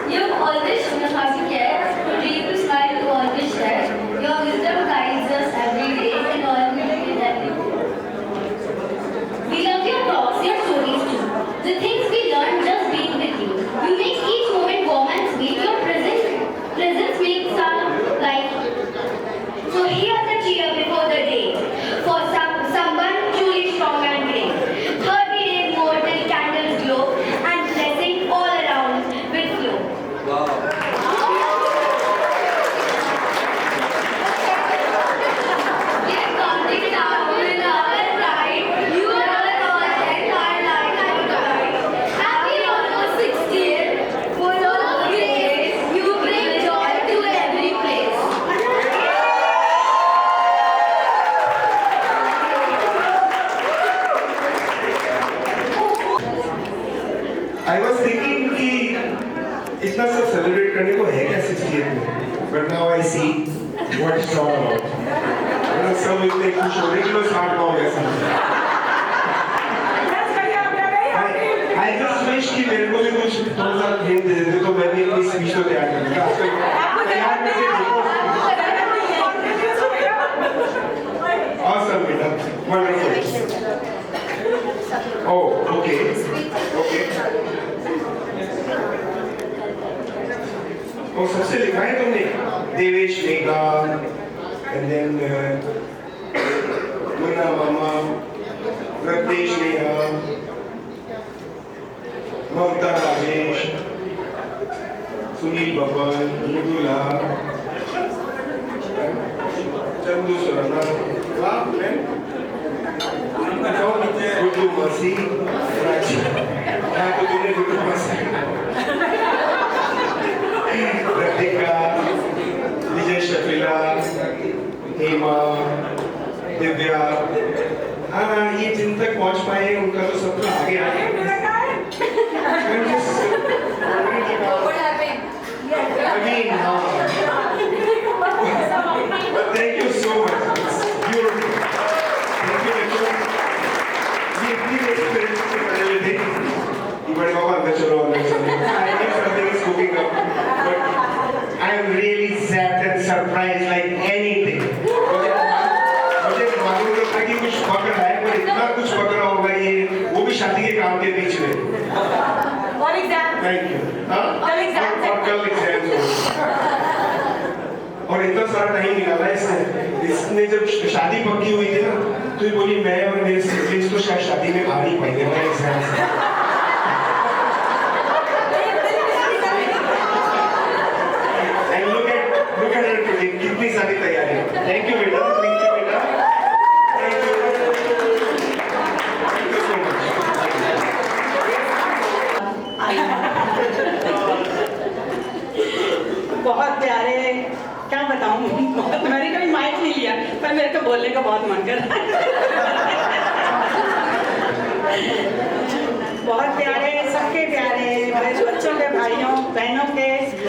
You've always shown us how to care, to read, to smile, to always share. Your wisdom guides us every day and all we do that we do. We love your talks, your stories too. The things we learn just being with you. You make each moment warm and sweet. Your presence makes our life. So here's a cheer before the day for someone truly strong and great. 30 days more till candles glow and blessing all around with flow. Wow. We're counting down with our pride. You are all and our life and pride. Happy almost 60th, full of grace. You bring joy to every place. I was thinking कि इतना सब celebrate करने को है क्या 68 में, but now I see what it's all about. सब इतने खुश हो रहे कि लोग स्मार्ट हो गए सब. I just wish कि मेरे को भी कुछ थोड़ा हिंट दे देते तो मैं भी अपनी स्पीच को तैयार कर लेता. Awesome, बेटा, wonderful. Oh, okay. और सबसे लिखा है तुमने देवेश मेघा and then मुन्ना मामा, रत्नेश नेहा, ममता राजेश, सुनील बबन, मृदुला, चंदू सुराना, गुड्डू मसी, तो तुमने गुड्डू मसी, रतिका, विजय शकीला, हेमा, दिव्या, हाँ ये जिन तक पहुँच पाए उनका तो सब कुछ आगे आ गया. I mean, but thank you so much. It's beautiful. Thank you, Rachel. ये इतनी experience के पहले थे कि बड़े बाबा अंदर चलो. I think something is cooking up, but I am really zapped and surprised like anything. मुझे मालूम नहीं था कि कुछ पकड़ है, पर इतना कुछ पकड़ा होगा ये, वो भी शादी के काम के बीच में. और एग्जाम. Thank you. हाँ? और कल एग्जाम और इतना सारा टाइम निकाला इसने जब शादी पक्की हुई थी ना तो ये बोली मैं और मेरे सिबलिंग्स तो शायद शादी में आ नहीं पाएंगे मैं एग्जाम से. And look at her today, कितनी सारी तैयारी. Thank you बेटा. Thank you बेटा. Thank you. Thank you so much. बहुत प्यारे, क्या बताऊं, मैंने कभी माइक नहीं लिया पर मेरे को बोलने का बहुत मन कर रहा है. बहुत प्यारे, सबके प्यारे, मेरे बच्चों के, भाइयों बहनों के,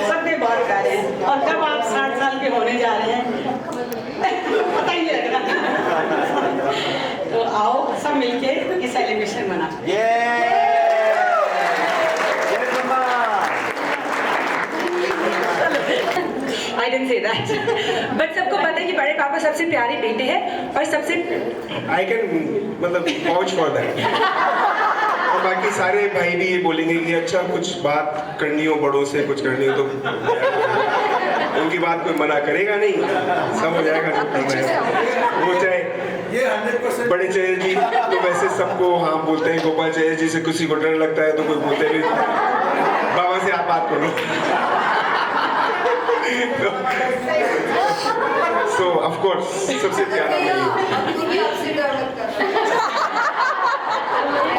सबके बहुत प्यारे हैं. और कब आप 60 साल के होने जा रहे हैं पता ही नहीं लग रहा. तो आओ सब मिलके ये सेलिब्रेशन मनाते हैं. I didn't say that. But सबको पता है कि बड़े पापा सबसे प्यारे बेटे हैं और सबसे I can मतलब vouch for that. और बाकी सारे भाई भी ये बोलेंगे कि अच्छा कुछ बात करनी हो बड़ों से कुछ करनी हो तो उनकी बात कोई मना करेगा नहीं, सब हो जाएगा जो करना है. वो चाहे ये 100% बड़े चेयर जी तो वैसे सबको हाँ बोलते हैं, गोपाल चेयर जी से किसी को डर लगता है तो कोई बोलते भी बाबा से आप बात करो. So of course सबसे प्यारा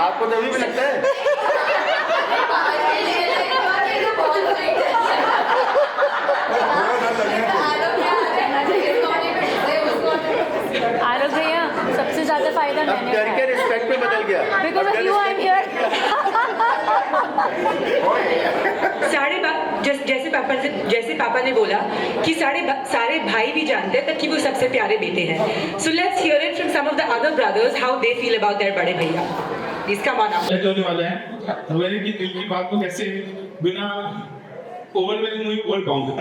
आपको तो अभी भी लगता है आरोप भैया सबसे ज्यादा फायदा अब डर के रिस्पेक्ट में बदल गया. Because of you I am here. जैसे पापा ने बोला कि सारे भाई भी जानते हैं कि वो सबसे प्यारे बेटे हैं. So let's hear it from some of the other brothers how they feel about their बड़े भैया. इसका बाद आप जो होने वाला है मैंने की दिल की बात को कैसे बिना ओवरवेलिंग हुई बोल पाऊंगा।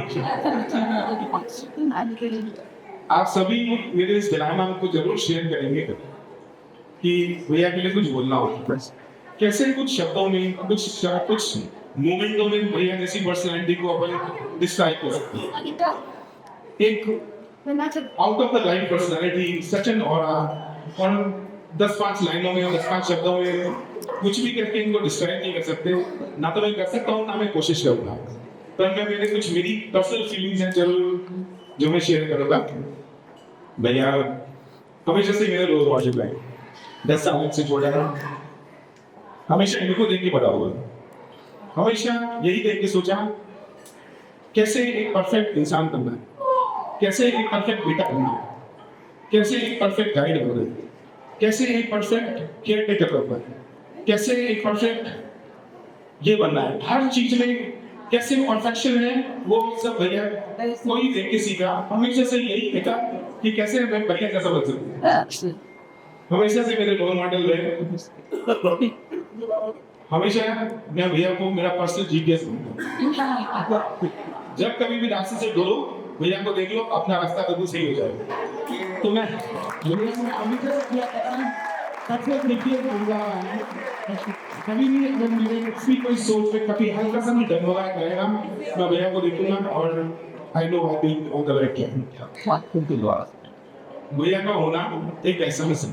आप सभी मेरे इस डिलेमा को जरूर शेयर करेंगे कि भैया के लिए कुछ बोलना हो, कैसे कुछ शब्दों में कुछ मोमेंटों में भैया जैसी पर्सनैलिटी को अपन डिस्क्राइब कर सकते हैं। एक out of the line personality such an aura, और 10-5 लाइनों में 10-5 शब्दों में कुछ भी करके इनको डिस्क्राइब नहीं कर सकते। ना तो मैं कर सकता हूँ ना मैं कोशिश करूँगा, पर मैं मेरी पर्सनल फीलिंग्स हैं जरूर जो मैं शेयर करूँगा। भैया हमेशा से मेरा रोल मॉडल है, 10 साल से छोड़ा है, हमेशा इनको देख के बड़ा हुआ, हमेशा यही देख के सोचा कैसे एक परफेक्ट इंसान बनना है, कैसे एक परफेक्ट बेटा बनना है, कैसे एक परफेक्ट गाइड बनना है, कैसे एक परफेक्ट केयर टेकर बनना है, कैसे एक परफेक्ट ये बनना है। हर चीज में कैसे परफेक्शन है वो सब भैया कोई देख के सीखा। हमेशा से यही देखा कि कैसे मैं भैया जैसा बन सकूं। हमेशा से मेरे रोल मॉडल रहे। हमेशा मैं भैया को मेरा पर्सनल जीपीएस बनूंगा। जब कभी भी रास्ते से डरो भैया को देख लो, अपना रास्ता कभी सही हो जाएगा। तो मैं कभी भी अगर मेरे किसी कोई सोच में कभी हल्का सा भी डगमगा करेगा, मैं भैया को देखूंगा और I know I will on the right track. भैया का होना एक ऐसा मिशन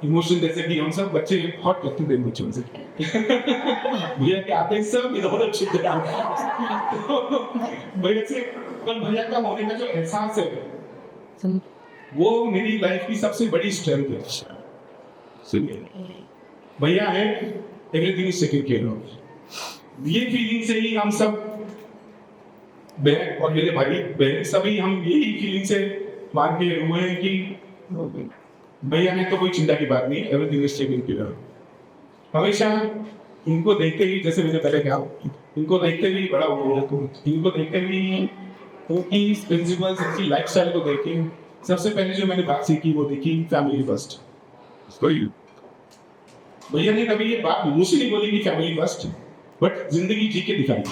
इमोशन, जैसे कि हम सब बच्चे हॉट करते थे इमोशन से। भैया के आते ही सब इधर अच्छी तरह भैया से, पर भैया का होने का जो एहसास है वो मेरी लाइफ की सबसे बड़ी स्ट्रेंथ है। भैया है everything is taken care of. ये फीलिंग से ही हम सब बहन और मेरे भाई बहन सभी हम यही फीलिंग से मान के हुए हैं कि भैया ने तो कोई चिंता की बात नहीं, everything is taken care of. हमेशा इनको देखते ही, जैसे मैंने पहले कहा, इनको देखते ही बड़ा हुआ, इनको देखते ही उनकी प्रिंसिपल्स, उनकी लाइफस्टाइल को देखे सबसे पहले जो मैंने बात सीखी वो देखी फैमिली फर्स्ट। भैया ने कभी ये बात मुझे नहीं बोली कि फैमिली फर्स्ट, बट जिंदगी जी के दिखाई।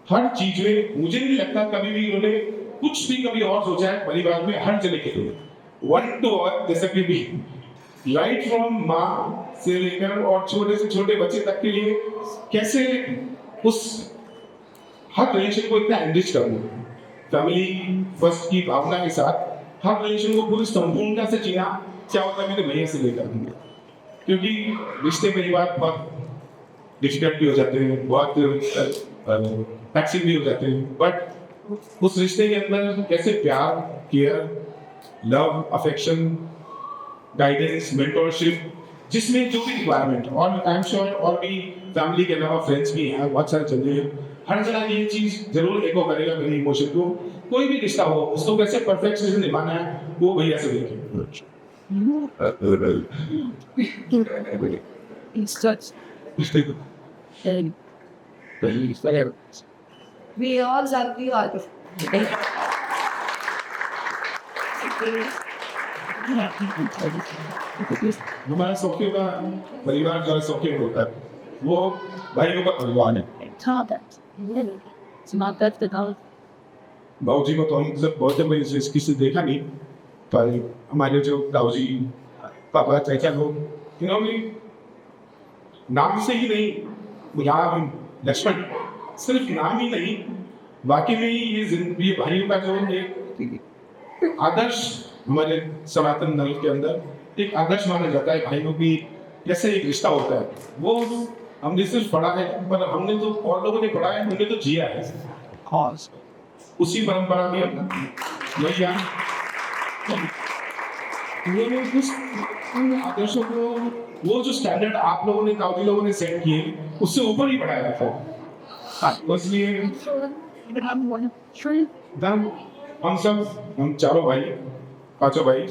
हर चीज में मुझे नहीं लगता कभी भी उन्होंने कुछ भी कभी और सोचा है परिवार में, हर जगह के लिए वन टू ऑल, जैसे कि भी राइट फ्रॉम माँ से लेकर और छोटे से छोटे बच्चे तक के लिए कैसे उस हर रिलेशन को इतना एनरिच करूँ, फैमिली फर्स्ट की भावना के साथ हर रिलेशन को पूरी संपूर्णता से जीना क्या होता है मेरे भैया से लेकर। क्योंकि रिश्ते परिवार बहुत डिफिकल्ट भी हो जाते हैं, बहुत टैक्सिंग भी हो जाते हैं, बट उस रिश्ते के अंदर कैसे प्यार, care, love, affection, guidance, mentorship, जिसमें जो भी रिक्वायरमेंट, और आई एम श्योर और भी फैमिली के अलावा फ्रेंड्स भी हैं, बहुत सारे चल रहे हैं, हर जगह ये चीज जरूर एको करेगा मेरे इमोशन को। कोई भी रिश्ता हो उसको कैसे परफेक्ट से निभाना है वो भैया से देखिए। We all love you all. हमारा सौख्य का परिवार जो सौख्य होता है वो भाइयों का परिवार है। बाबूजी को तो हम सब बहुत जब किसी देखा नहीं, पर हमारे जो दाऊजी, पापा, चाचा लोग, इन्होंने नाम से ही नहीं, यहाँ लक्ष्मण सिर्फ नाम ही नहीं, वाकई में ही ये भाइयों का जो एक आदर्श हमारे सनातन धर्म के अंदर एक आदर्श माना जाता है भाइयों की कैसे एक रिश्ता होता है। वो हमने सिर्फ पढ़ा है, पर हमने तो और लोगों ने पढ़ा है, हमने तो जिया है उसी परंपरा में। भैया उस आदर्शों को, वो जो स्टैंडर्ड आप लोगों ने, दाऊजी लोगों ने सेट किए, उससे ऊपर ही बढ़ाया था। इसलिए हम चारों भाई, पांचों भाई,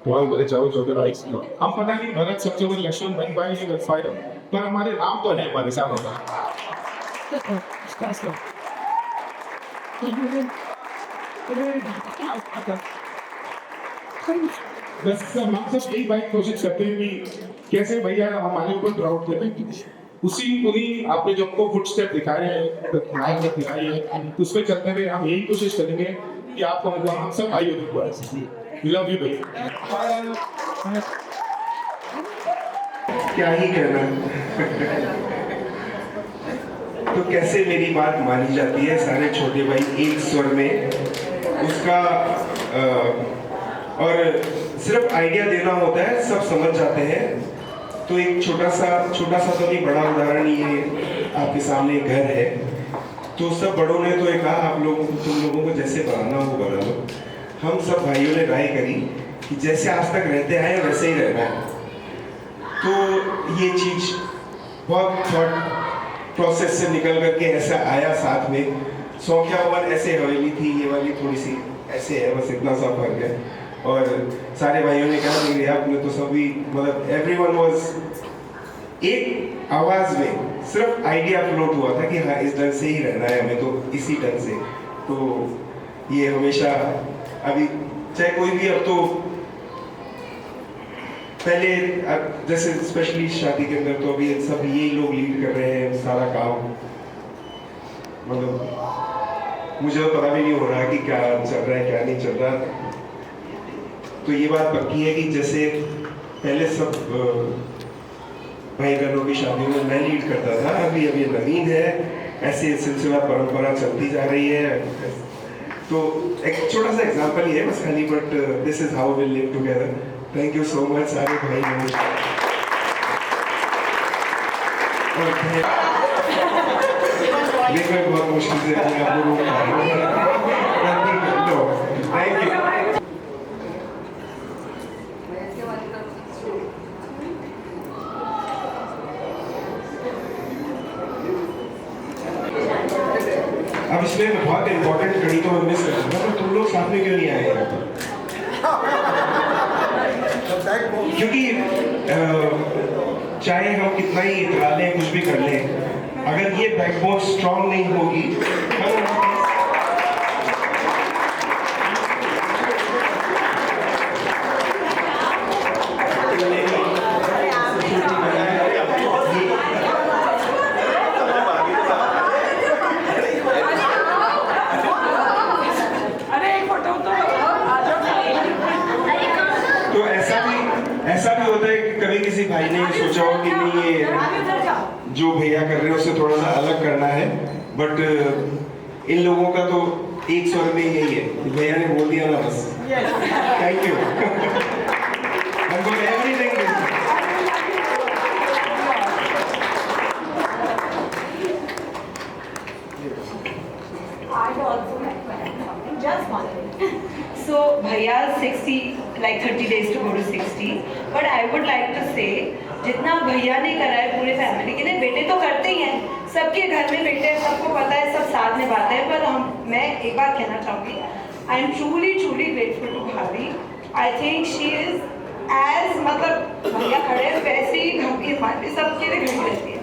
बोले चारों छोटे भाई, हम पता नहीं भरत सबसे लक्ष्मण बन पाएंगे पर हमारे नाम तो है हमारे साथ होगा। बस हम सब यही बात कोशिश करते हैं कि कैसे भैया हमारे ऊपर प्राउड करें। उन्हीं आपने जो हमको फुट स्टेप दिखाए हैं, दिखाई है, उसमें चलते हुए हम यही कोशिश करेंगे कि आपको मतलब हम सब भाई लव यू भैया। क्या ही कहना। तो कैसे मेरी बात मानी जाती है, सारे छोटे भाई एक स्वर में उसका और सिर्फ आइडिया देना होता है, सब समझ जाते हैं। तो एक छोटा सा तो नहीं, बड़ा उदाहरण ये आपके सामने एक घर है। तो सब बड़ों ने तो ये कहा आप लोग तुम लोगों को जैसे बनाना हो बना लो। हम सब भाइयों ने राय करी कि जैसे आज तक रहते आए वैसे ही रहना है। तो ये चीज बहुत थॉट प्रोसेस से निकल करके ऐसा आया। साथ में सौख्या वन ऐसे हवेली थी, ये वाली थोड़ी सी ऐसे है, बस इतना सा फर्क है। और सारे भाइयों ने कहा नहीं आपने तो सभी मतलब एवरीवन वाज एक आवाज में, सिर्फ आइडिया फ्लोट हुआ था कि हाँ इस ढंग से ही रहना है हमें, तो इसी ढंग से। तो ये हमेशा अभी चाहे कोई भी, अब तो पहले जैसे स्पेशली शादी के अंदर तो अभी सब यही लोग लीड कर रहे हैं सारा काम। मतलब मुझे तो पता भी नहीं हो रहा कि क्या चल रहा है क्या नहीं चल रहा। तो ये बात पक्की है कि जैसे पहले सब भाई बहनों की शादियों में मैं लीड करता था, अभी नवीन है, ऐसे सिलसिला परंपरा चलती जा रही है। तो एक छोटा सा एग्जांपल ही है बस खाली, but this is how we live together. Thank you so much सारे भाई लोग। देखो बहुत मुश्किल से अपने आप को थैंक यू। अब इसमें बहुत इम्पोर्टेंट कड़ी तो मैं मिस कर दूंगा, तो तुम लोग साथ में क्यों नहीं आए यहाँ पर? क्योंकि चाहे हम कितना ही इतरा लें, कुछ भी कर लें, अगर ये बैकबोन स्ट्रांग नहीं होगी तो ऐसा भी होता है कि कभी किसी भाई ने सोचा हो कि नहीं ये जो भैया कर रहे हैं उससे थोड़ा सा अलग करना है, बट इन लोगों का तो एक स्वर में यही है, भैया ने बोल दिया ना बस। Thank you. Just one. So, Bhaiya 60, like 30 days to go to 60. But I would like to say, जितना भैया ने करा है पूरे फैमिली के लिए, बेटे तो करते ही हैं, सबके घर में बेटे हैं, सबको पता है, सब साथ में बात है। पर मैं एक बात कहना चाहूँगी, I am truly grateful to भाभी। I think she is as मतलब भैया खड़े हैं वैसे ही घर की माटी सबके लिए खड़ी रहती है।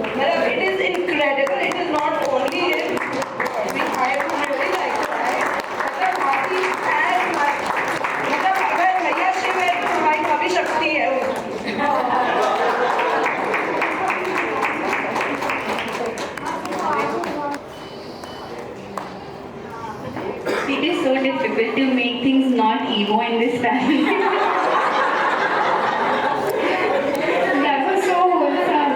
मतलब it is incredible, it is not only him, I would really like to say, मतलब भाभी as मतलब अगर भैया शिव है तो भाई भाभी शक्ति है वो। It is so difficult to make things not ego in this family. That was so wholesome.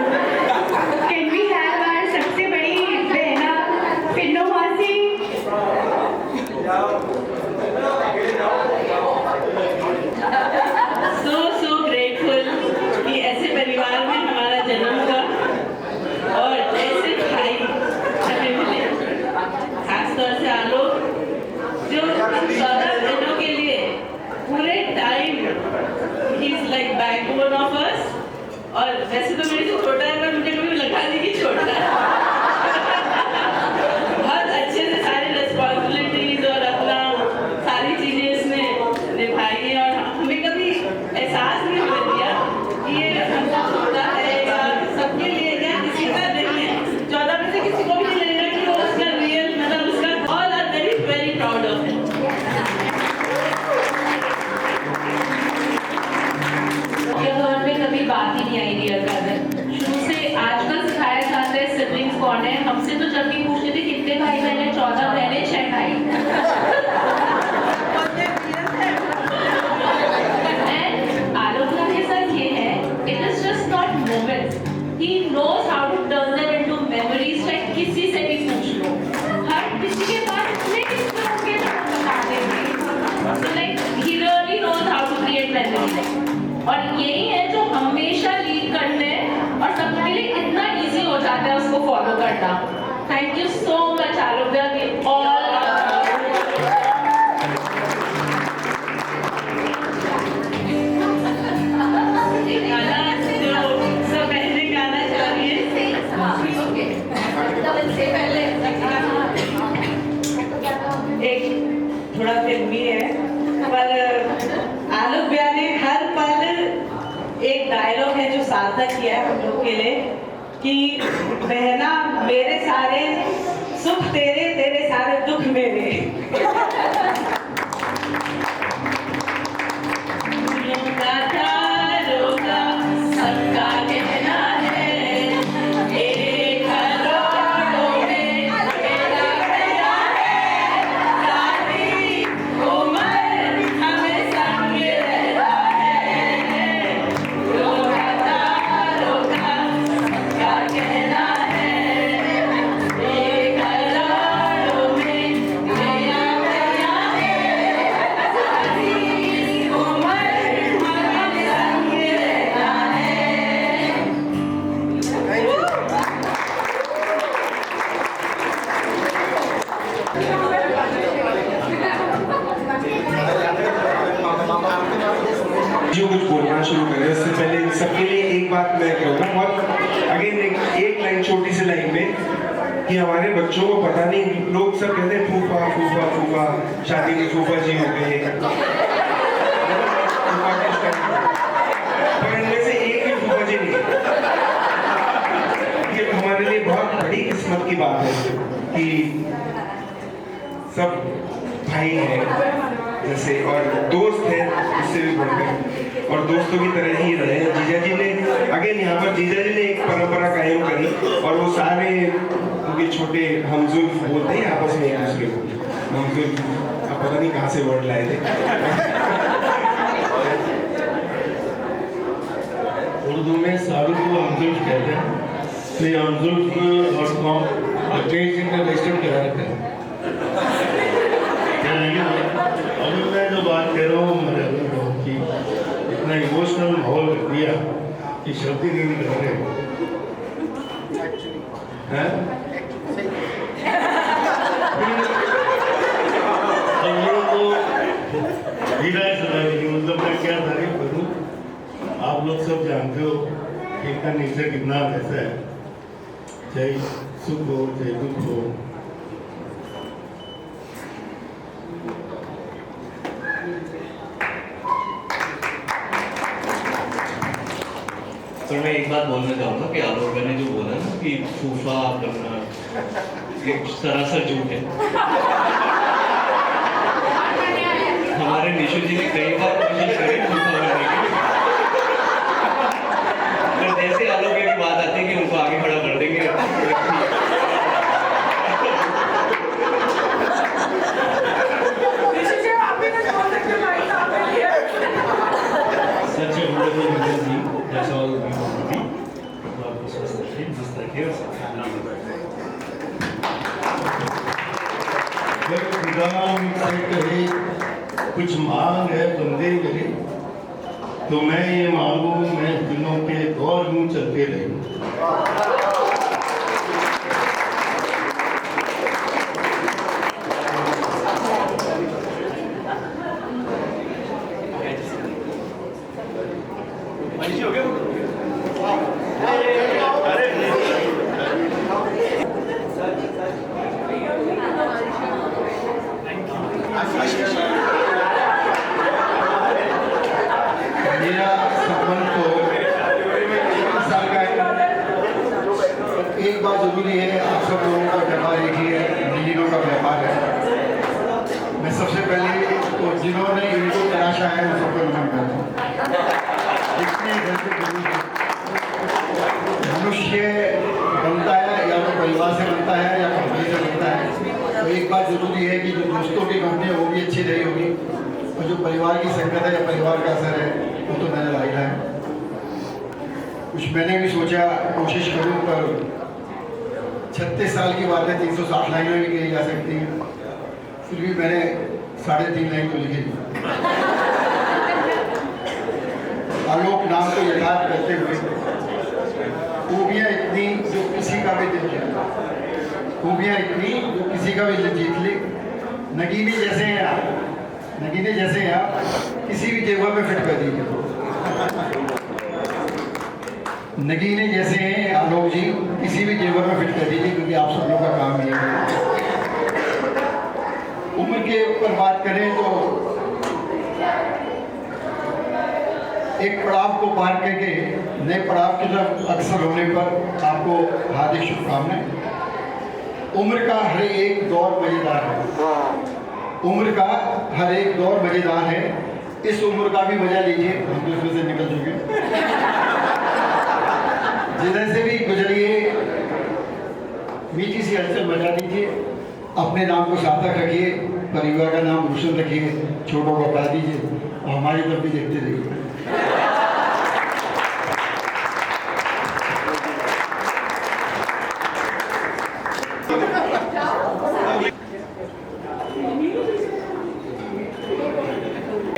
Can we have our सबसे बड़ी बहना पिन्नो मासी? So grateful कि ऐसे परिवार में हमारा जन्म हुआ और ऐसे भाई हमें मिले। खासतौर से आलोक जो 14 दिनों के लिए पूरे time he is like backbone of us. और वैसे तो मेरे से छोटा है पर मुझे कभी लगा नहीं कि छोटा है। बहुत अच्छे से सारी रिस्पॉन्सिबिलिटीज और अपना सारी चीजें इसने निभाई है और हमें कभी एहसास नहीं हो दिया कि ये हमको छोटा है या सबके लिए या किसी का नहीं है। 14 में से किसी को भी नहीं लगेगा कि वो उसका रियल मतलब उसका all are very proud of it. Thank you so much, Arobhya. We all एक गाना जो सब बहनें गाना चाह रही है। एक थोड़ा फिल्मी है, पर आलोक भैया ने हर पल एक डायलॉग है जो सार्थक किया है हम लोग के लिए कि बहना मेरे सारे सुख तेरे, तेरे सारे दुख मेरे। रोका था, रोका, सबका कहना है, एक करोड़ों में मेरा भैया है, सारी उम्र हमें संग रहना है। रोका था, रोका, सबका कहना है, एक करोड़ों में मेरा भैया है, सारी उम्र हमें संग रहना है। जो कुछ बोलना शुरू करें उससे पहले सबके लिए एक बात मैं कहूँगा, बहुत अगेन एक लाइन, छोटी सी लाइन में, कि हमारे बच्चों को पता नहीं, लोग सब कहते हैं फूफा फूफा फूफा, शादी में फूफा जी हो गए, पर इनमें से एक भी फूफा जी नहीं। ये हमारे लिए बहुत बड़ी किस्मत की बात है कि सब भाई हैं जैसे, और दोस्त हैं इससे भी बढ़कर, और दोस्तों की तरह ही रहे। जीजा जी ने अगेन यहाँ पर जीजा जी ने एक परंपरा कायम करी, और वो सारे उनके छोटे हमजुल्फ बोलते हैं आपस में एक दूसरे को, हमजुल्फ, अब पता नहीं कहाँ से वर्ड लाए थे। उर्दू में साबित को हमजुल्फ कहते हैं, तो ये हमजुल्फ और कौम कई जगह रजिस्टर्ड करा रखा है। अभी मैं जो बात कह रहा हूँ, मेरे कि इतना इमोशनल माहौल रख दिया कि शब्द ही नहीं निकल रहे हैं। अब लोगों को धीरा सुना, मतलब मैं क्या तारीफ करूँ, आप लोग सब जानते हो कि इनका नेचर कितना वैसा है, चाहे सुख हो चाहे दुख हो। पर मैं एक बात बोलना चाहूँगा कि आलोक ने जो बोला ना कि फूफा बनना, ये सरासर झूठ है। हमारे निशु जी ने कई बार कोशिश करी फूफा बनने की, पर जैसे आलोक की बात आती है कि उनको आगे खड़ा कर देंगे। Such a wonderful energy. That's all we want to be. तो आपको स्वस्थ रखिए, मस्त रखिए और जब खुदा मुझसे कहे कुछ मांग है बंदे मेरे, तो मैं ये मांगू, मैं दिनों के दौर यूं चलते रहूं। मेरा संबंध तो 1 साल का है। एक बात जरूरी है, आप सब लोगों का व्यापार एक ही है, इंजीनियरों का व्यापार है। मैं सबसे पहले तो जिन्होंने इनको तराशा है उन सबको नमन करता हूँ। इसमें मनुष्य बनता है या तो परिवार से बनता है या कंपनी से बनता है। तो एक बात जरूरी है कि जो दोस्तों की कंपनी है वो भी अच्छी रही होगी, और जो परिवार की संगत है या परिवार का असर है वो तो नजर आएगा है। कुछ मैंने भी सोचा कोशिश करूं, पर 36 साल की बात है, 360 लाइनें भी कही जा सकती हैं, फिर भी मैंने 3.5 लाइन तो लिखी। आलोक नाम को यथार्थ करते हुए खूबियाँ इतनी जो किसी का भी दिल चाहता। खूबियाँ इतनी जो किसी का भी दिल जीत ले। नगीने जैसे हैं आप, नगीने जैसे हैं आप, किसी भी जगह पे फिट कर दीजिए। नगीने जैसे हैं आलोक जी, किसी भी जगह पे फिट कर दीजिए, क्योंकि आप सब लोगों का काम ये है। उम्र के ऊपर बात करें तो एक पड़ाव को पार करके नए पड़ाव की तरफ अग्रसर होने पर आपको हार्दिक शुभकामनाएं। उम्र का हर एक दौर मजेदार है, उम्र का हर एक दौर मजेदार है। इस उम्र का भी मजा लीजिए, हम तो इसमें से निकल चुके। जिधर से भी गुजरिए मीठी सी हलचल बजा दीजिए, अपने नाम को सार्थक रखिए, परिवार का नाम रोशन रखिए, छोटों को हटा दीजिए और हमारी तरफ भी देखते रहिए।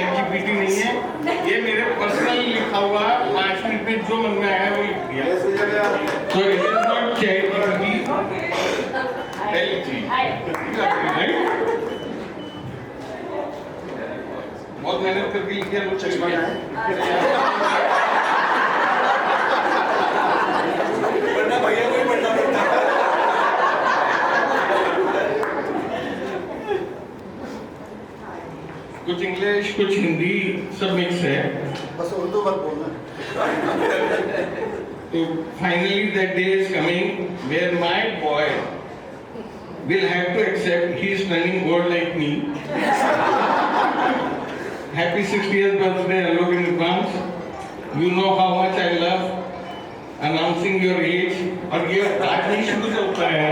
LGBT नहीं है, ये मेरे पर्सनल लिखा हुआ 5 मिनट में जो मन में आया वो लिख दिया। So it is not ChatGPT, LG, right? बहुत मेहनत करके लिख दिया, लोग चश्मा है। वरना भैया को ही पढ़ना पड़ता है। कुछ इंग्लिश, कुछ हिंदी, सब मिक्स है। बस उर्दू मत बोलना। So finally that day is coming where my boy will have to accept he is turning old like me. Happy 60th birthday, Alok, in advance. You know how much I love announcing your age. और ये आज नहीं शुरू से होता है।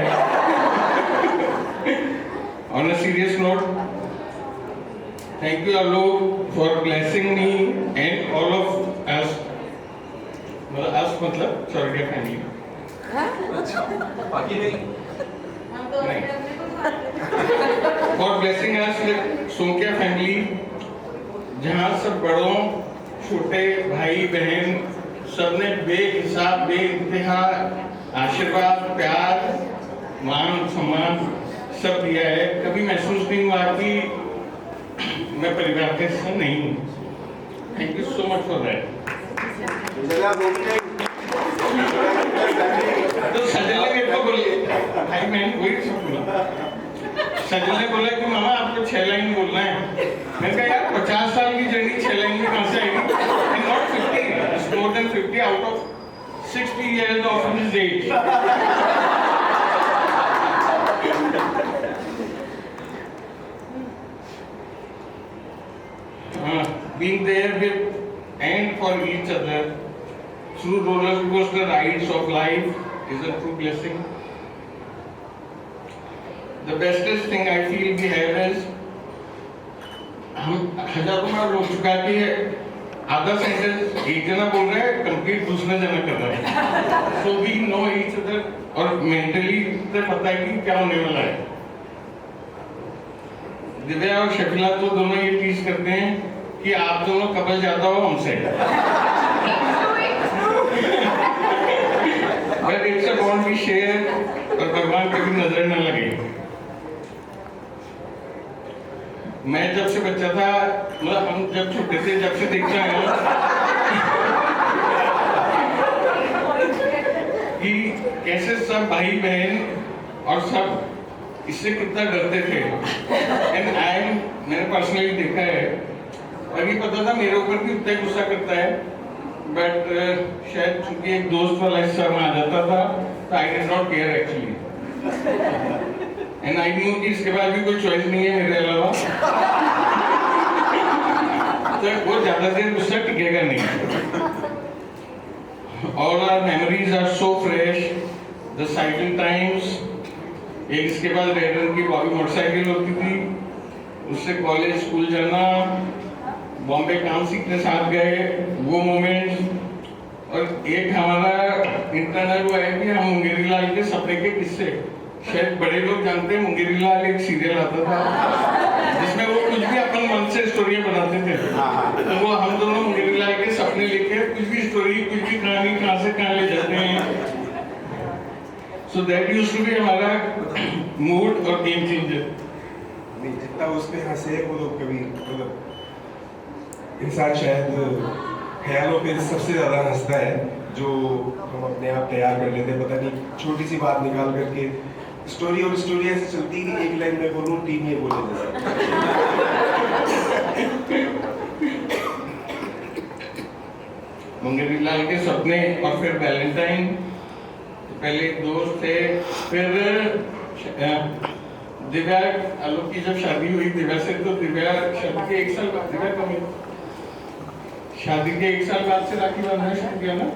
On a serious note, thank you Alok for blessing me and all of us. मतलब sorry family बाकी नहीं। फॉर ब्लेसिंग अस विद सोंकिया फैमिली, जहाँ सब बड़ों, छोटे भाई बहन सबने बेहिसाब बेइंतहा आशीर्वाद, प्यार, मान सम्मान सब दिया है। कभी महसूस नहीं हुआ कि मैं परिवार के हिस्सा नहीं हूँ। Thank you so much for that. तो सजल ने मेरे को बोले, भाई मैंने वही सब बोला। सजल ने बोला कि मामा आपको 6 लाइन बोलना है। मैंने कहा यार 50 साल की जर्नी 6 लाइन में कहाँ से आएगी? And not 50, it's more than 50 out of 60 years of his age. Being there with and for each other through roller coaster rides of life is a true blessing. The bestest thing I feel we have is हम हजारों बार बोल चुका कि आधा sentence एक जना बोल रहा है, कंप्लीट दूसरा जना कर रहा है। So we know each other और मेंटली से पता है कि क्या होने वाला है। दिव्या और शकीला तो दोनों ये टीज करते हैं कि आप दोनों कपल ज्यादा हो हमसे। But it's a bond we share और भगवान कभी नजर न लगे। मैं जब से बच्चा था, मतलब हम जब छोटे थे, जब से देखते हैं कि कैसे सब भाई बहन और सब इससे कितना डरते थे। एंड मैंने पर्सनली देखा है और ये पता था मेरे ऊपर भी उतना गुस्सा करता है, बट शायद चूंकि एक दोस्त वाला हिस्सा में आ जाता था तो I did not care actually. And I knew कि इसके बाद भी कोई चॉइस नहीं है मेरे अलावा, तो वो ज्यादा देर गुस्सा टिकेगा नहीं। All our memories are so fresh. The cycle times, एक इसके बाद रेडर की बॉबी मोटरसाइकिल होती थी, उससे कॉलेज स्कूल जाना, बॉम्बे काम सीखने साथ गए वो मोमेंट्स, और एक हमारा इंटरनल वो है कि हम मुंगेरी लाल के सपने के किस्से, शायद बड़े लोग जानते हैं मुंगेरी लाल एक सीरियल आता था जिसमें वो कुछ भी अपन मन से स्टोरियां बनाते थे। तो वो हम दोनों मुंगेरी लाल के सपने लेके कुछ भी स्टोरी, कुछ भी कहानी कहाँ से कहाँ ले जाते हैं। So that used to be हमारा मूड और गेम चेंजर। नहीं, जितना उसमें हंसे वो लोग कभी मतलब इंसान शायद ख्यालों पे सबसे ज्यादा हंसता है जो हम अपने आप तैयार कर लेते हैं। पता नहीं छोटी सी बात निकाल करके स्टोरी और स्टोरी ऐसे चलती कि एक लाइन में बोलूं टीम ये बोले मंगेरीलाल के सपने और फिर वैलेंटाइन, पहले एक दोस्त थे, फिर दिव्या आलोक की जब शादी हुई दिव्या से, तो दिव्या शादी के 1 साल बाद, दिव्या कम शादी के 1 साल बाद से राखी बांधना शुरू किया ना।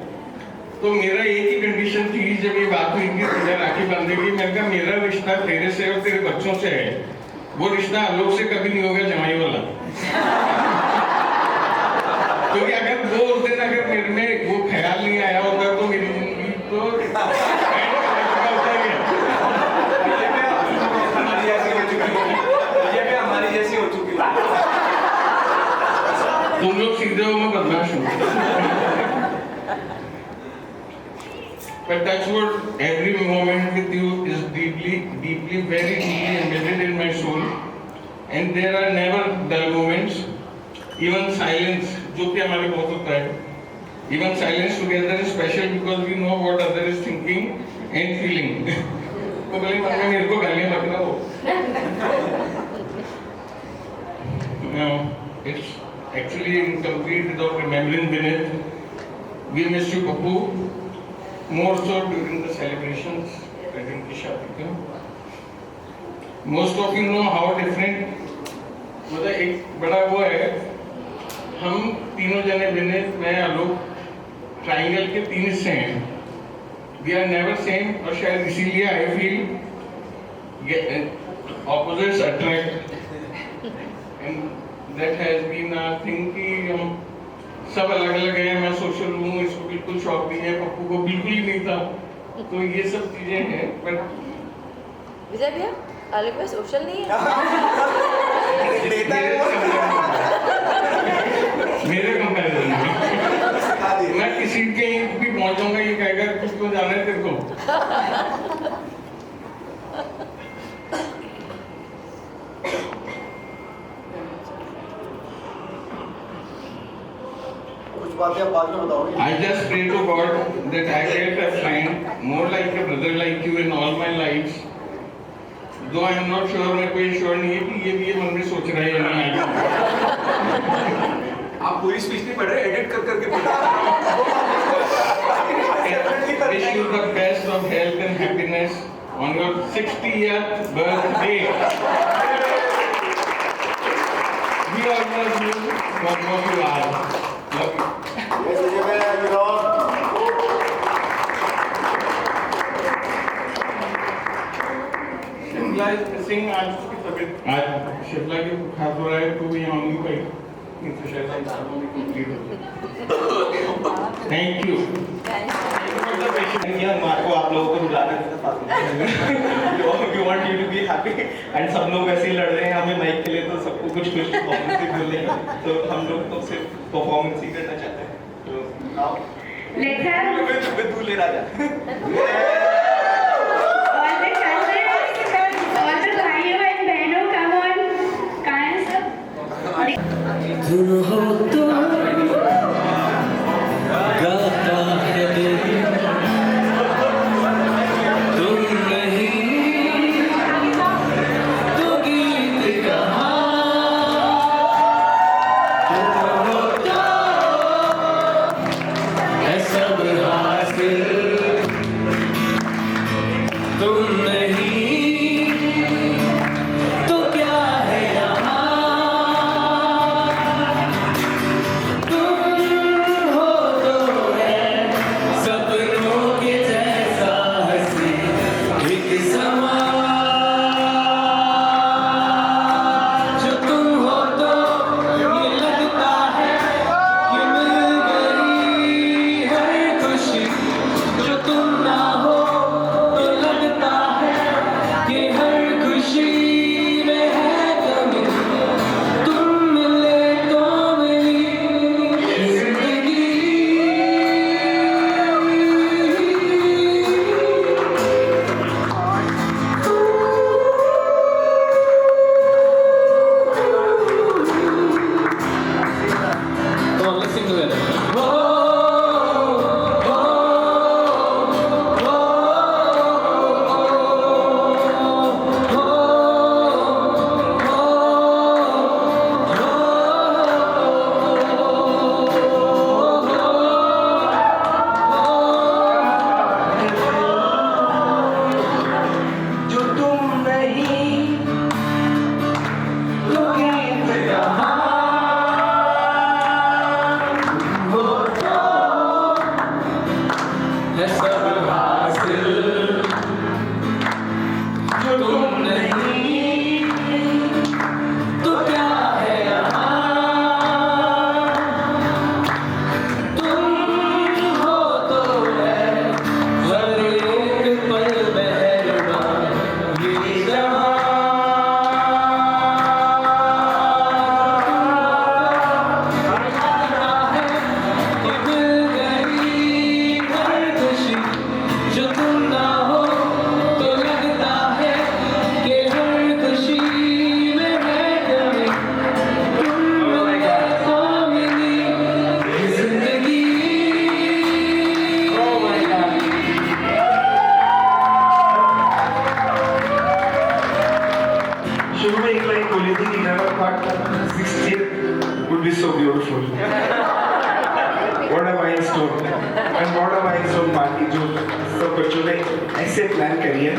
तो मेरा एक ही कंडीशन थी जब ये बात हुई कि तुझे राखी बांधेगी, मैंने कहा मेरा रिश्ता तेरे से और तेरे बच्चों से है, वो रिश्ता आलोक से कभी नहीं होगा जमाई वाला। क्योंकि अगर वो उस दिन अगर मेरे में वो ख्याल नहीं आया होता तो मेरी जिंदगी तो हमारी जैसी हो चुकी है। तुम लोग सीधे हो, मैं बदमाश हूँ। But that's what every moment with you is deeply, very deeply embedded in my soul, and there are never dull moments. Even silence, जो कि हमारे बहुत होता है, even silence together is special because we know what other is thinking and feeling. तो भले मन में मेरे को गालियाँ बक रहा हो, it's actually incomplete without remembering Vinith. We miss you, Papu, more so during the celebrations at इनकी शादी का. Most of you know how different, मतलब एक बड़ा वो है, हम तीनों जने विनीत, मैं, आलोक, ट्राइंगल के 3 हिस्से हैं. We are never same, और शायद इसीलिए I feel opposites attract, and that has been a thing कि हम सब अलग अलग हैं. मैं सोशल हूँ, इसको बिल्कुल शौक नहीं है, पप्पू को बिल्कुल ही नहीं था, तो ये सब चीजें हैं. बट विजय भैया आलोक में सोशल नहीं है। मेरे कंपैरिजन में मैं किसी के भी पहुंच जाऊंगा, ये कहेगा किसको जाना है तेरे को. कुछ बातें आप बाद में बताओगे. I just pray to God that I get a friend more like a brother like you in all my lives. Though I am not sure, मैं कोई श्योर नहीं है कि ये भी ये मन में सोच रहा है या नहीं. आप पूरी स्पीच नहीं पढ़ रहे, एडिट कर करके पढ़ रहे. Wish you the best of health and happiness on your 60th birthday. We all love you for what you are. Love you. Shimla is missing. आज उसकी तबीयत, आज शिमला की बुखार हो रहा है तो वो यहाँ नहीं पाई. तो शायद हम सालों में कंप्लीट हो. Thank you. आपको आप लोगों को रुला कर we want you to be happy, and सब लोग ऐसे ही लड़ रहे हैं हमें माइक के लिए, तो सबको कुछ परफॉर्मेंस ही बोलने हैं, तो हम लोग तो सिर्फ परफॉर्मेंस ही करना चाहते हैं. तो नाउ Let's have तू ले राजा. all the cousins, all the भाइयों and बहनों, come on, कहाँ हैं सब? तुम हो तो गाता है दिल, तुम नहीं तो गीत कहाँ. तुम हो तो है सब हासिल, तुम नहीं तो क्या है यहाँ. so beautiful. What a milestone. And what a milestone party जो सब बच्चों ने ऐसे प्लान करी है.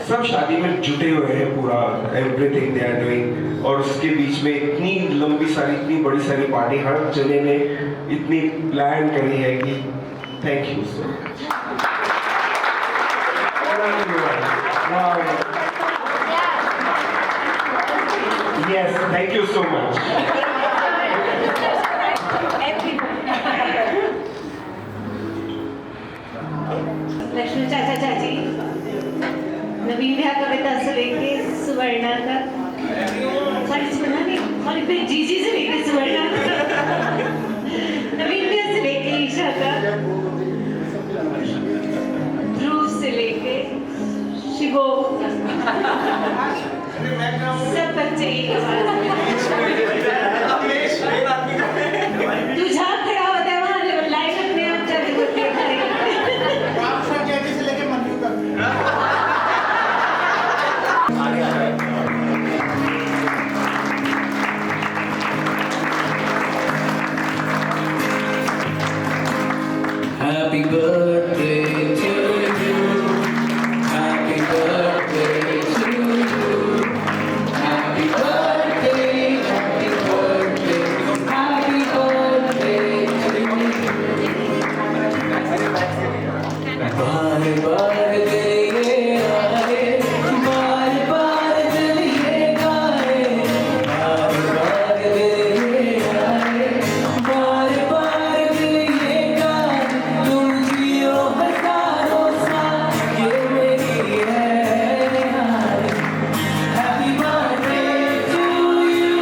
सब शादी में जुटे हुए हैं पूरा, everything they are doing. और उसके बीच में इतनी लंबी सारी, इतनी बड़ी सारी पार्टी हर जने ने इतनी प्लान करी है कि thank you so much. Wow. Yes, thank you so much. Lakshmi चाचा चाची, नवीन भैया कविता से लेके सुवर्णा तक, सॉरी जीजी से लेके सुवर्णा तक, नवीन भैया से लेके ईशा तक, ध्रुव से लेके शिवो, सब बच्चे एक तू जहाँ खड़ा होता है वहाँ लाइन अपने आप चली होती है Happy birthday to you. Happy birthday to you. Happy birthday, happy birthday, happy birthday to you. बार बार दिल ये आए, बार बार दिल ये गाए, बार बार दिल ये आए, बार बार दिल ये गाए, तुम जियो हजारों साल ये मेरी है हार. Happy birthday to you,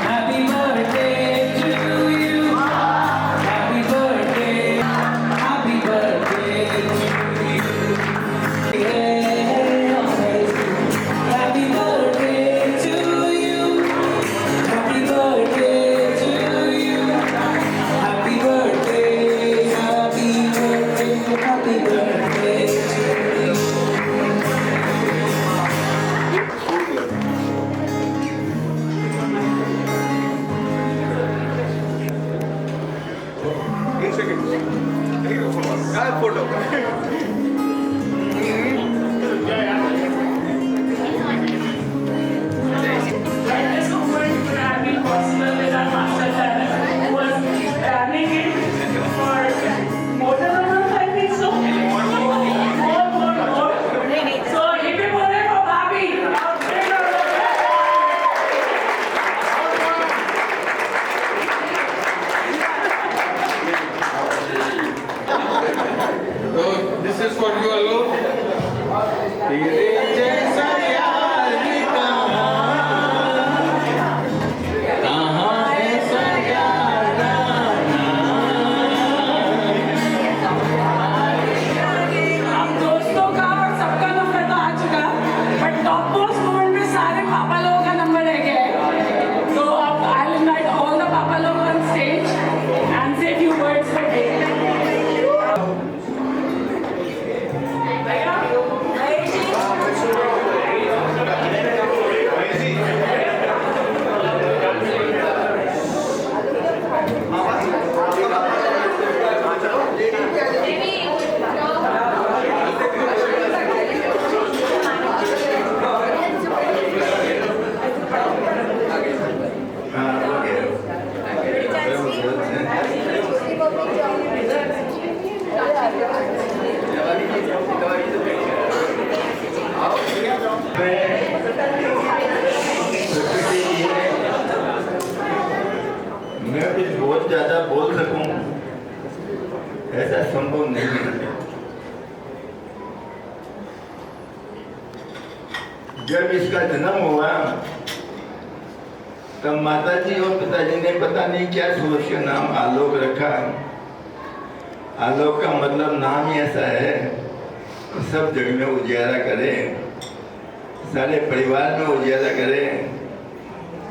happy birthday to you, happy birthday, happy birthday to you. Happy birthday to you, happy birthday to you, happy birthday, happy birthday, happy birthday to you. एक second photo This is for you alone. तेरे जैसा यार भी कहाँ ऐसा यार अब दोस्तों का और सबका नंबर तो आ चुका, बट टॉप मोस्ट मोमेंट में सारे पापा लोगों का नंबर रह गया है. तो अब I will invite all the पापा लोग ऑन स्टेज एंड से फ्यू वर्ड्स फॉर डे. मैं कुछ बहुत ज्यादा बोल सकूं ऐसा संभव नहीं है. जब इसका जन्म हुआ तब माताजी और पिताजी ने पता नहीं क्या सोच के नाम आलोक रखा. आलोक का मतलब नाम ही ऐसा है सब जग में उजियारा करे, सारे परिवार में उजियारा करे,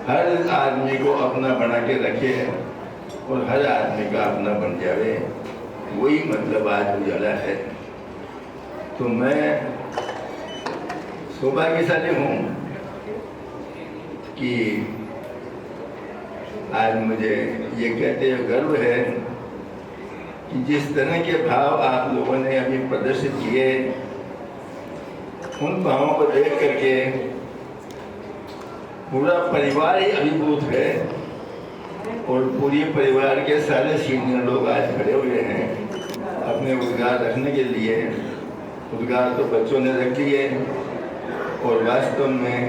हर आदमी को अपना बना के रखे और हर आदमी का अपना बन जावे. वही मतलब आज उजाला है. तो मैं सौभाग्यशाली हूँ कि आज मुझे ये कहते हुए गर्व है कि जिस तरह के भाव आप लोगों ने अभी प्रदर्शित किए, उन भावों को देख करके पूरा परिवार ही अभिभूत है और पूरी परिवार के सारे सीनियर लोग आज खड़े हुए हैं अपने उद्गार रखने के लिए। उद्गार तो बच्चों ने रख दिए और वास्तव में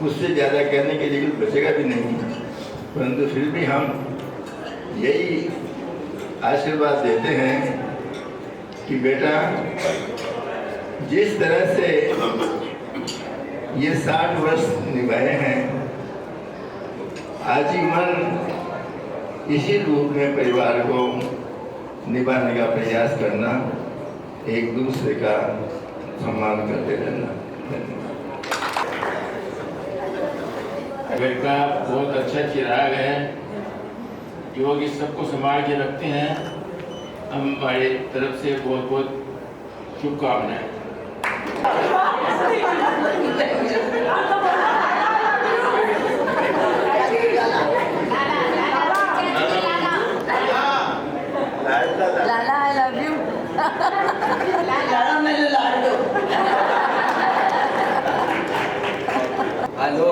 उससे ज़्यादा कहने के लिए कुछ बचेगा भी नहीं, परंतु फिर भी हम यही आशीर्वाद देते हैं कि बेटा जिस तरह से ये 60 वर्ष निभाए हैं, आजीवन इसी रूप में परिवार को निभाने का प्रयास करना, एक दूसरे का सम्मान करते रहना। घर का बहुत अच्छा चिराग है, युवक इस सबको संभाल के रखते हैं। हमारे तरफ से बहुत बहुत शुभकामनाएं। लाला आई लव यू। लाला मेरे लाडो। हेलो,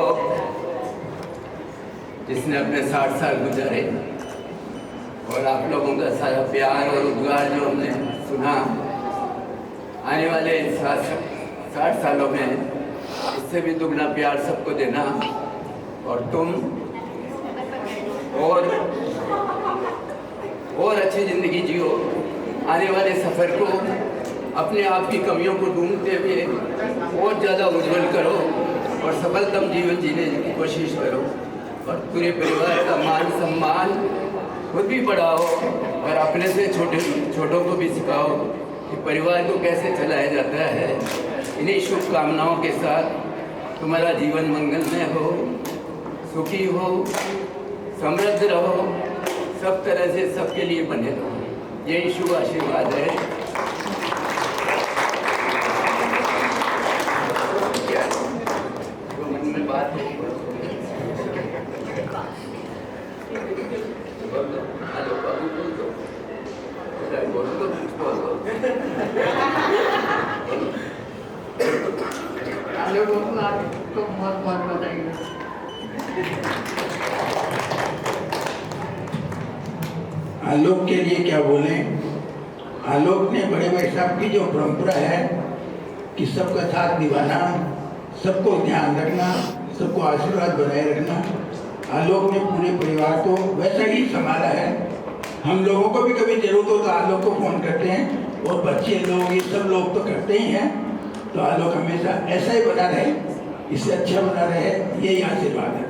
जिसने अपने 60 साल गुजारे और आप लोगों का सारा प्यार और उद्गार जो हमने सुना, आने वाले 60 सालों में इससे भी दुगना प्यार सबको देना और तुम और अच्छी ज़िंदगी जियो। आने वाले सफ़र को अपने आप की कमियों को ढूंढते हुए और ज़्यादा उज्जवल करो और सफलतम जीवन जीने की कोशिश करो और पूरे परिवार का मान सम्मान खुद भी बढ़ाओ और अपने से छोटों को भी सिखाओ कि परिवार को कैसे चलाया जाता है। इन्हीं शुभकामनाओं के साथ तुम्हारा जीवन मंगलमय हो, सुखी हो, समृद्ध रहो, सब तरह से सबके लिए बने रहो। यही शुभ आशीर्वाद है। मन में बात है। आपको बहुत बहुत बधाई। आलोक के लिए क्या बोले। आलोक ने बड़े भाई साहब की जो परंपरा है कि सबका साथ निभाना, सबको ध्यान रखना, सबको आशीर्वाद बनाए रखना, आलोक ने पूरे परिवार को वैसा ही संभाला है। हम लोगों को भी कभी जरूरत हो तो आलोक को फोन करते हैं और बच्चे लोग ये सब लोग तो करते ही हैं। तो आलोक हमेशा ऐसा ही बना रहे, इससे अच्छा बना रहे, यही आशीर्वाद है।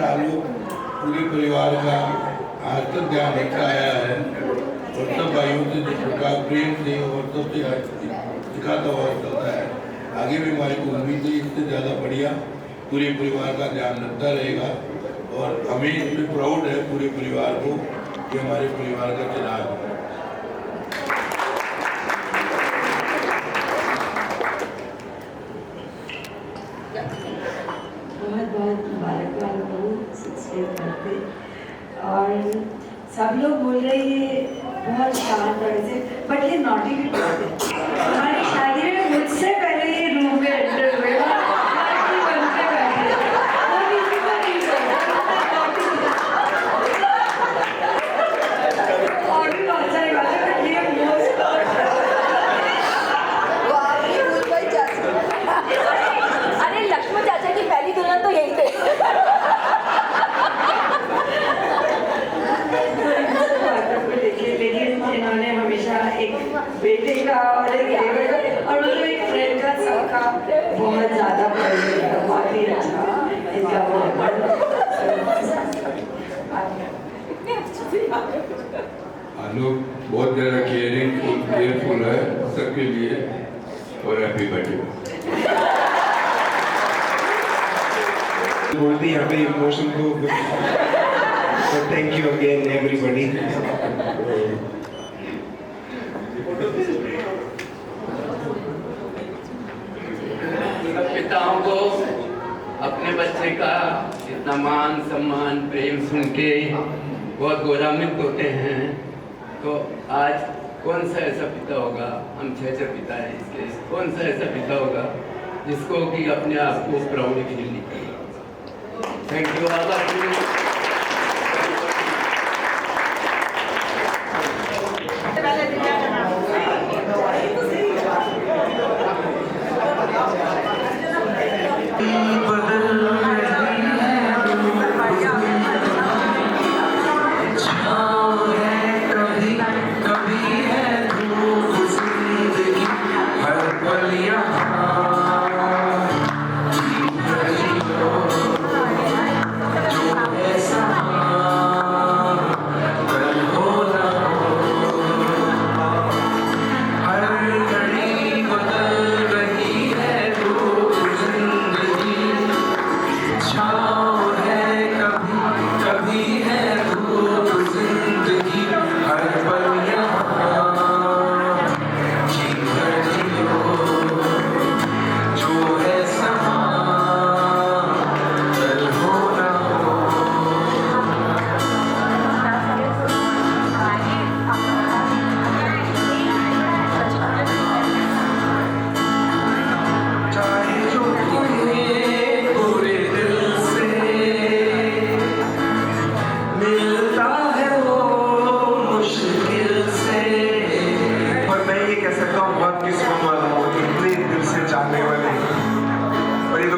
आलोक पूरे परिवार का आज तक ध्यान रखा आया है और सब भाइयों से जिस प्रकार प्रेम से और सबसे सिखाता हुआ चलता है। आगे भी हमारी को उम्मीद है इससे ज़्यादा बढ़िया पूरे परिवार का ध्यान रखता रहेगा और हमें इसमें प्राउड है पूरे परिवार को कि हमारे परिवार का चिराग है। बहुत बहुत मुबारकबाद हो 60 करते। और सब लोग बोल रहे ये बहुत शांत तरह से, बट ये नॉटी भी बहुत है। हमारी शादी में मुझसे पहले ये रूम में एंटर हुए बनते बैठे और किसी को नहीं और भी बहुत सारी बातें बट ये मोस्ट अरे लक्ष्मण चाचा की पहली दुल्हन तो यही थे। लेकिन इन्होंने हमेशा एक बेटे का और एक देवर का और मतलब एक फ्रेंड का सबका बहुत ज़्यादा बहुत ही अच्छा इनका आलोक बहुत ज़्यादा केयरफुल है सबके लिए और हैप्पी बर्थडे। बोल दी यहाँ पे इमोशन को। Thank you again everybody. पिताओं को अपने बच्चे का इतना मान सम्मान प्रेम सुन के बहुत गौरवान्वित होते हैं। तो आज कौन सा ऐसा पिता होगा, हम 6 पिता हैं इसके, कौन सा ऐसा पिता होगा जिसको कि अपने आप को प्राउड फील नहीं करेगा। Thank you all of you.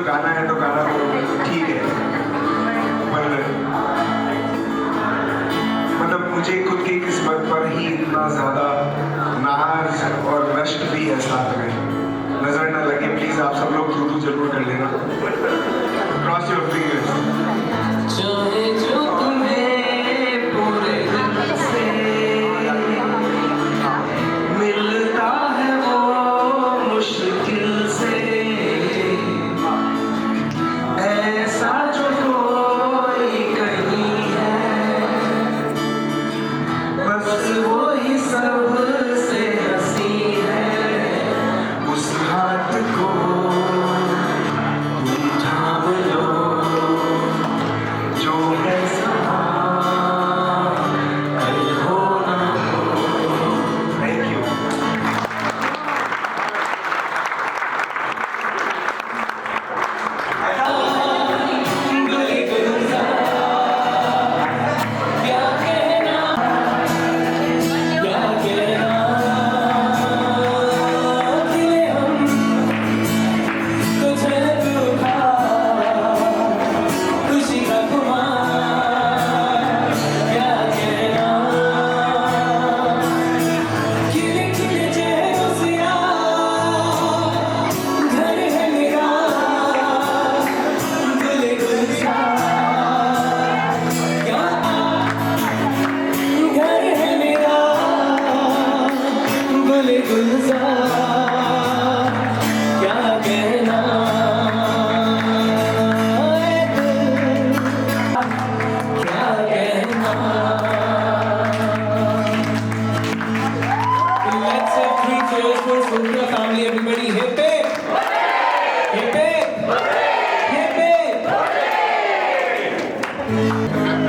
गाना है तो गाना ठीक है, पर मतलब मुझे खुद की किस्मत पर ही इतना ज्यादा नाज और रश्क भी है साथ में, नजर ना लगे प्लीज आप सब लोग थ्रू जरूर कर लेना। Cross your fingers. जो तुम्हें पूरे दिल से मिलता है वो मुश्किल से, ऐसा जो कोई कहीं है बस वो ही सबसे हंसी है। उस हाथ को तुम थाम लो जो है समा कल हो ना हो। Thank you. Family, everybody, hip hip, hip hip, hip hip.